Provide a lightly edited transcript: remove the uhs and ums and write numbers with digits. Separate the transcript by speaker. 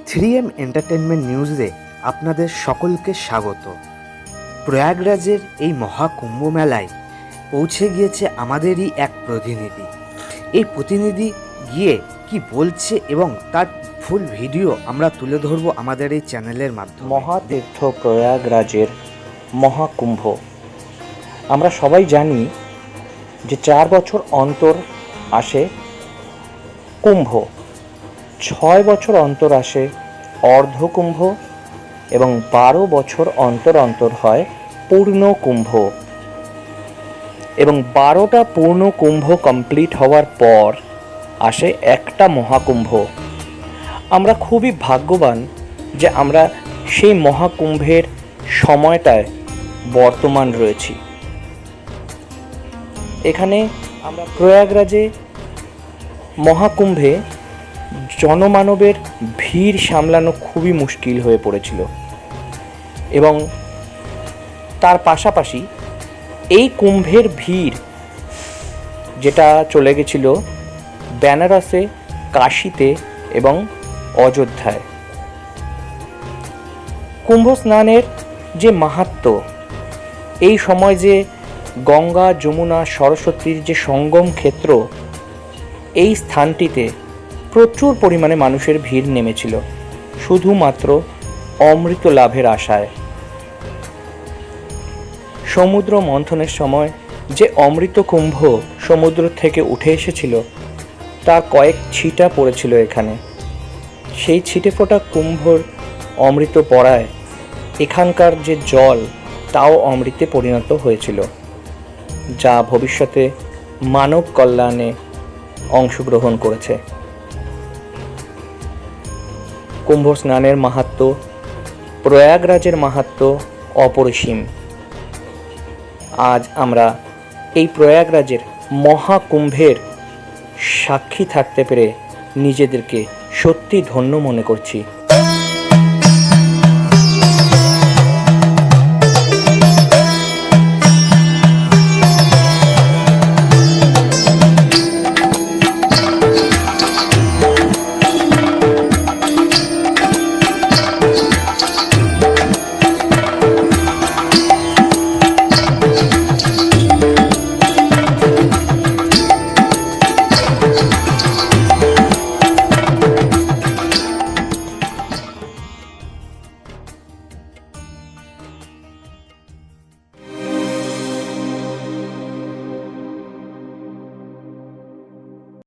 Speaker 1: 3M entertainment নিউজে আপনাদের সকলকে স্বাগত। প্রয়াগরাজের এই মহাকুম্ভ মেলায় পৌঁছে গিয়েছে আমাদেরই এক প্রতিনিধি। এই প্রতিনিধি গিয়ে কি বলছে এবং তার ফুল ভিডিও আমরা তুলে ধরব আমাদের এই চ্যানেলের মাধ্যমে।
Speaker 2: মহাতীর্থ প্রয়াগরাজের মহাকুম্ভ, আমরা সবাই জানি যে 4 বছর অন্তর আসে কুম্ভ, 6 বছর অন্তর আসে অর্ধকুম্ভ এবং 12 বছর অন্তর অন্তর হয় পূর্ণ কুম্ভ। এবং 12টা পূর্ণ কুম্ভ কমপ্লিট হওয়ার পর আসে একটা মহাকুম্ভ। আমরা খুবই ভাগ্যবান যে আমরা সেই মহাকুম্ভের সময়টায় বর্তমান রয়েছি। এখানে আমরা প্রয়াগরাজে মহাকুম্ভে জনমানবের ভিড় সামলানো খুবই মুশকিল হয়ে পড়েছিল এবং তার পাশাপাশি এই কুম্ভের ভিড় যেটা চলে গেছিল বেনারসে, কাশীতে এবং অযোধ্যায়। কুম্ভ স্নানের যে মাহাত্ম্য, এই সময় যে গঙ্গা, যমুনা, সরস্বতীর যে সঙ্গম ক্ষেত্র, এই স্থানটিতে প্রচুর পরিমাণে মানুষের ভিড় নেমেছিল শুধুমাত্র অমৃত লাভের আশায়। সমুদ্র মন্থনের সময় যে অমৃত কুম্ভ সমুদ্র থেকে উঠে এসেছিল তার কয়েক ছিটা পড়েছিল এখানে। সেই ছিটে ফোটা কুম্ভর অমৃত পড়ায় এখানকার যে জল তাও অমৃতে পরিণত হয়েছিল, যা ভবিষ্যতে মানব কল্যাণে অংশগ্রহণ করেছে। কুম্ভ স্নানের মাহাত্ম্য, প্রয়াগরাজের মাহাত্ম্য অপরিসীম। আজ আমরা এই প্রয়াগরাজের মহাকুম্ভের সাক্ষী থাকতে পেরে নিজেদেরকে সত্যি ধন্য মনে করছি।